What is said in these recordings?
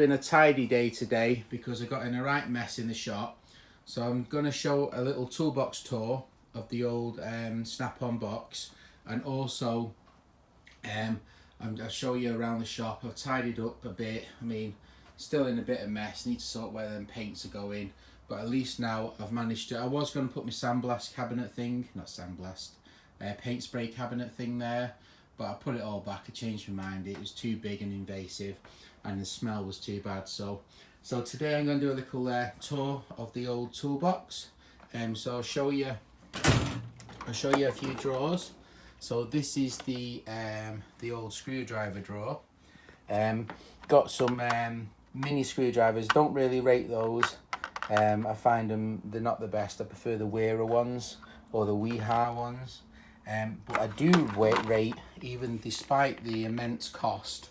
been a tidy day today because I got in a right mess in the shop. So I'm going to show a little toolbox tour of the old snap-on box, and also I'll show you around the shop. I've tidied up a bit. I mean, still in a bit of mess, need to sort where them paints are going, but at least now I've managed to. I was going to put my sandblast cabinet thing, not sandblast, paint spray cabinet thing there, but I put it all back. I changed my mind. It was too big and invasive and the smell was too bad. So today I'm going to do a little tour of the old toolbox. So I'll show you a few drawers. So this is the old screwdriver drawer. Got some mini screwdrivers. Don't really rate those. I find they're not the best. I prefer the Wera ones or the Weeha ones. But I do rate, even despite the immense cost,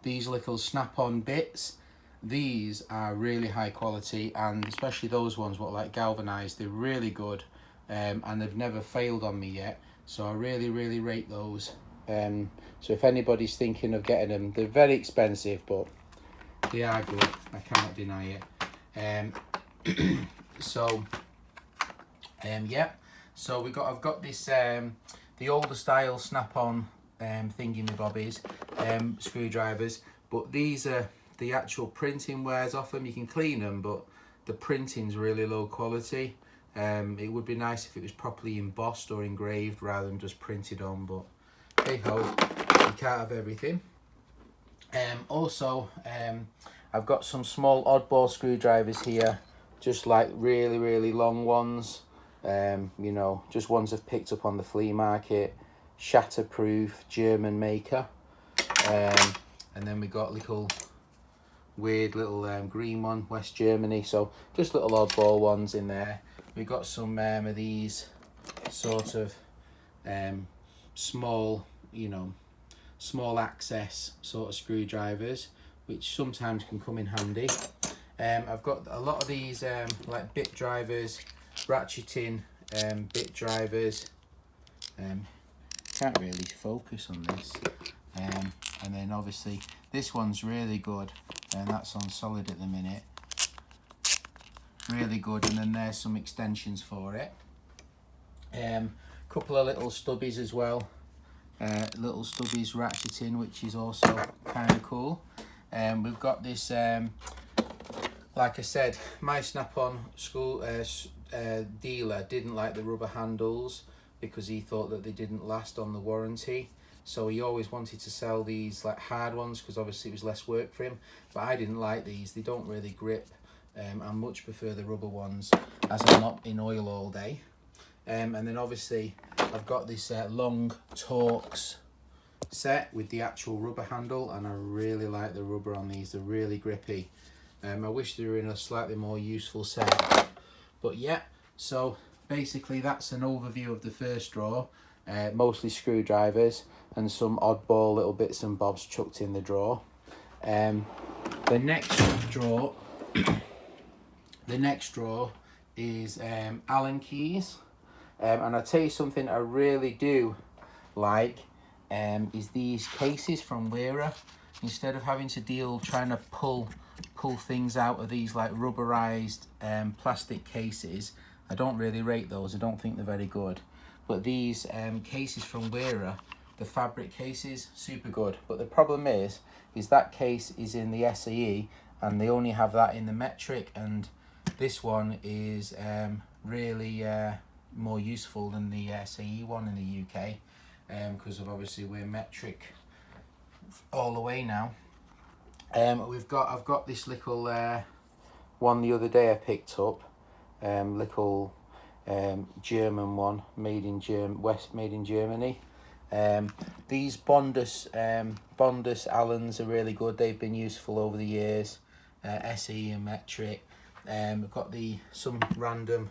these little snap-on bits. These are really high quality, and especially those ones what like galvanized, they're really good, and they've never failed on me yet. So I really rate those. So if anybody's thinking of getting them, they're very expensive, but they are good. I cannot deny it. Yeah. So I've got this the older style snap-on thingy-bobbies screwdrivers, but these are the actual printing wears off them. You can clean them, but the printing's really low quality. It would be nice if it was properly embossed or engraved rather than just printed on, but hey ho, you can't have everything. Also, I've got some small oddball screwdrivers here, just like really long ones. You know, just ones I've picked up on the flea market, shatterproof, German maker. And then we got weird little green one, West Germany. So just little oddball ones in there. We got some of these sort of small, small access sort of screwdrivers, which sometimes can come in handy. I've got a lot of these like bit drivers, ratcheting bit drivers. Can't really focus on this. And then obviously this one's really good, and that's on solid at the minute. Really good, and then there's some extensions for it. Couple of little stubbies as well. Little stubbies ratcheting, which is also kind of cool. We've got this, like I said, my snap-on school dealer didn't like the rubber handles because he thought that they didn't last on the warranty. So he always wanted to sell these like hard ones because obviously it was less work for him. But I didn't like these. They don't really grip. I much prefer the rubber ones as I'm not in oil all day. And then obviously I've got this long Torx set with the actual rubber handle, and I really like the rubber on these. They're really grippy. I wish they were in a slightly more useful set. But yeah, so basically that's an overview of the first drawer. Mostly screwdrivers and some oddball little bits and bobs chucked in the drawer. The next drawer is Allen keys. And I'll tell you something I really do like is these cases from Wera. Instead of having to trying to pull things out of these like rubberized plastic cases, I don't really rate those. I don't think they're very good. But these cases from Wera, the fabric cases, super good. But the problem is that case is in the SAE and they only have that in the metric, and this one is really more useful than the SAE one in the UK, because of obviously we're metric all the way now. I've got this little one the other day I picked up, little German one, made in Germany. These Bondus Allens are really good. They've been useful over the years. SAE and metric. I've got some random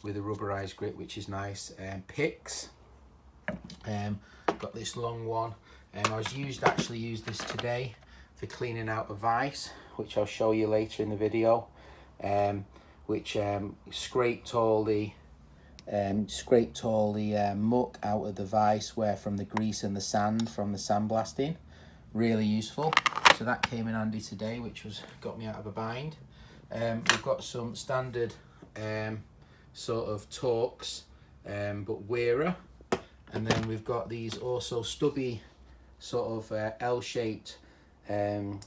with a rubberized grip, which is nice. Picks. Got this long one. I actually used this today for cleaning out a vise, which I'll show you later in the video. Which scraped all the muck out of the vise from the grease and the sand from the sandblasting. Really useful. So that came in handy today, which got me out of a bind. We've got some standard sort of Torx, but wearer. And then we've got these also stubby sort of L-shaped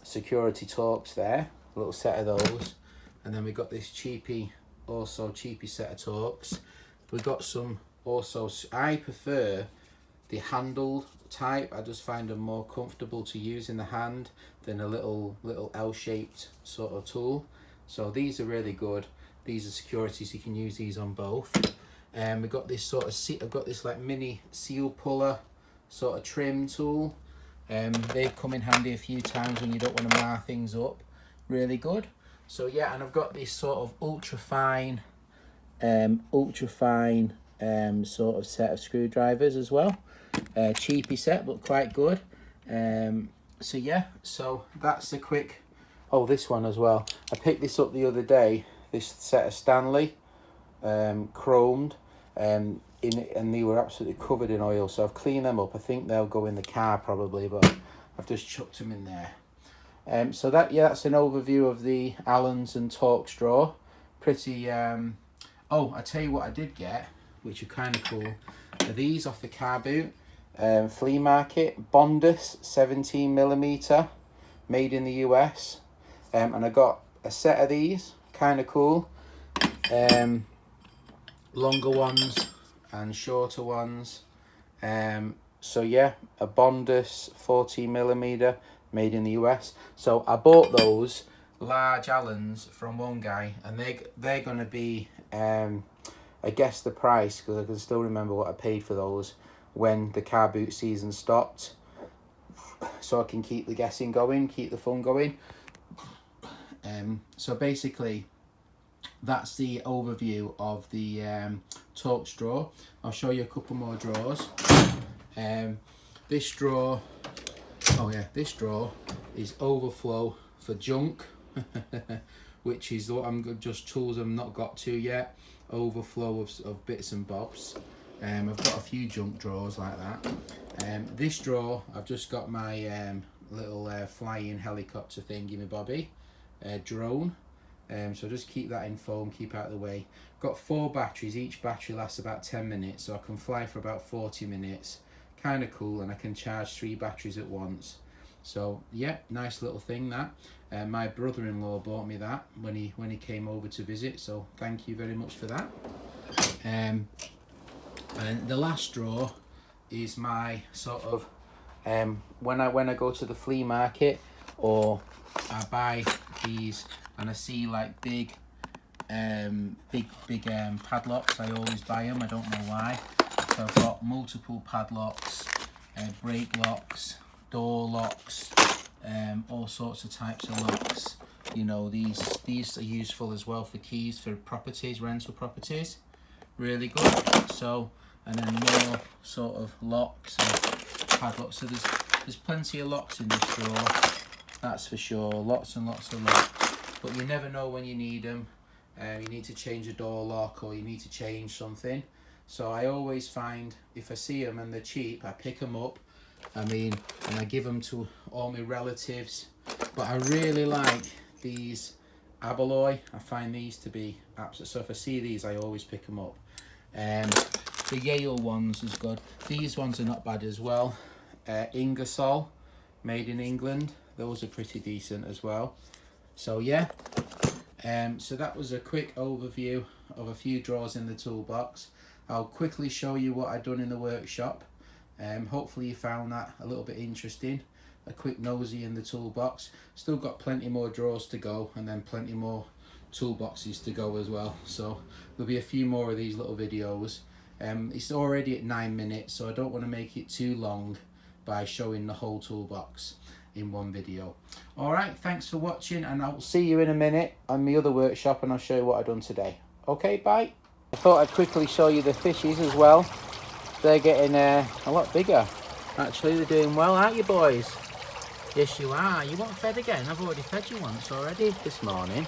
security Torx there, a little set of those. And then we've got this cheapy set of Torx. We've got some also, I prefer the handled type. I just find them more comfortable to use in the hand than a little L-shaped sort of tool. So these are really good. These are securities, you can use these on both. We've got this sort of I've got this like mini seal puller sort of trim tool. They've come in handy a few times when you don't want to mar things up. Really good. So yeah, and I've got this sort of ultra fine sort of set of screwdrivers as well. Cheapy set, but quite good. So yeah, so that's a quick. Oh, this one as well. I picked this up the other day. This set of Stanley, chromed, and they were absolutely covered in oil. So I've cleaned them up. I think they'll go in the car probably, but I've just chucked them in there. So that's an overview of the Allens and Torx drawer. Pretty. Oh, I tell you what I did get, which are kind of cool. Are these off the car boot? Flea market, Bondus 17mm, made in the US. And I got a set of these, kind of cool. Longer ones and shorter ones. So yeah, a Bondus 14mm, made in the US. So I bought those large Allens from one guy, and they're gonna be I guess the price, because I can still remember what I paid for those when the car boot season stopped, so I can keep the guessing going, keep the fun going. So basically that's the overview of the Torx drawer. I'll show you a couple more drawers. This drawer, this drawer is overflow for junk, which is what I'm just tools I've not got to yet. Overflow of bits and bobs. I've got a few junk drawers like that. This drawer, I've just got my little flying helicopter thingy, bobby drone. So just keep that in foam, keep out of the way. Got 4 batteries, each battery lasts about 10 minutes, so I can fly for about 40 minutes. Kind of cool, and I can charge 3 batteries at once. So yeah, nice little thing that. My brother-in-law bought me that when he came over to visit, so thank you very much for that. And the last drawer is my sort of when I go to the flea market, or I buy these and I see like big padlocks, I always buy them. I don't know why. So I've got multiple padlocks, brake locks, door locks, all sorts of types of locks. You know, these are useful as well for keys for properties, rental properties. Really good. So, and then more sort of locks and padlocks. So there's plenty of locks in this drawer, that's for sure. Lots and lots of locks. But you never know when you need them. You need to change a door lock, or you need to change something. So I always find, if I see them and they're cheap, I pick them up. I mean, and I give them to all my relatives. But I really like these Abaloy. I find these to be absolute. So if I see these, I always pick them up. The Yale ones is good. These ones are not bad as well. Ingersoll, made in England. Those are pretty decent as well. So yeah. So that was a quick overview of a few drawers in the toolbox. I'll quickly show you what I've done in the workshop. Hopefully you found that a little bit interesting. A quick nosy in the toolbox. Still got plenty more drawers to go, and then plenty more toolboxes to go as well. So there'll be a few more of these little videos. It's already at 9 minutes, so I don't want to make it too long by showing the whole toolbox in one video. Alright, thanks for watching, and I'll see you in a minute on my other workshop, and I'll show you what I've done today. Okay, bye. I thought I'd quickly show you the fishies as well. They're getting a lot bigger. Actually, they're doing well, aren't you, boys? Yes, you are. You want fed again? I've already fed you once already this morning.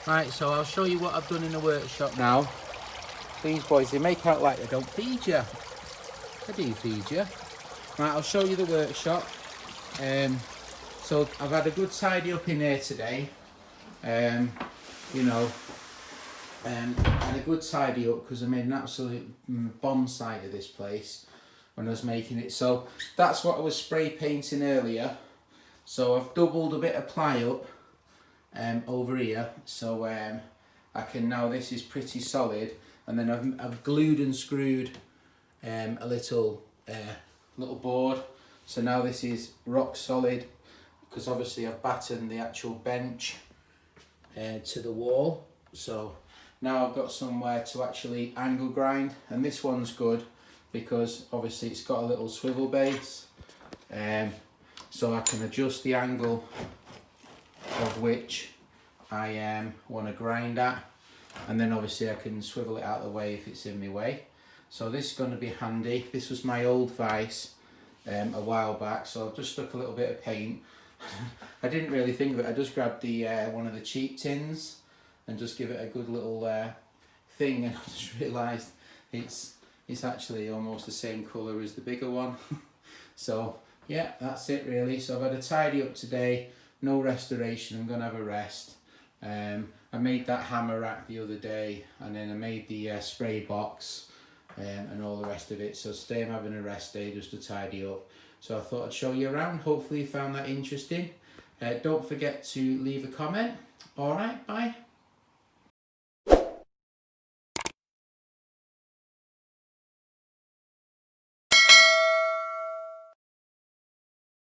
Right, so I'll show you what I've done in the workshop now. These boys, they make out like they don't feed you. They do feed you. Right, I'll show you the workshop. So I've had a good tidy up in here today, you know, and a good tidy up because I made an absolute bomb site of this place when I was making it. So that's what I was spray painting earlier. So I've doubled a bit of ply up over here, so I can now, this is pretty solid, and then I've glued and screwed a little board, so now this is rock solid, because obviously I've battened the actual bench to the wall. So now I've got somewhere to actually angle grind, and this one's good because obviously it's got a little swivel base, so I can adjust the angle of which I want to grind at, and then obviously I can swivel it out of the way if it's in my way. So this is going to be handy. This was my old vise a while back, so I've just stuck a little bit of paint. I didn't really think of it, I just grabbed the one of the cheap tins and just give it a good little thing, and I just realised it's actually almost the same colour as the bigger one. So yeah, that's it really. So I've had a tidy up today, no restoration, I'm going to have a rest. I made that hammer rack the other day, and then I made the spray box and all the rest of it. So today I'm having a rest day just to tidy up. So I thought I'd show you around. Hopefully you found that interesting. Don't forget to leave a comment. Alright, bye.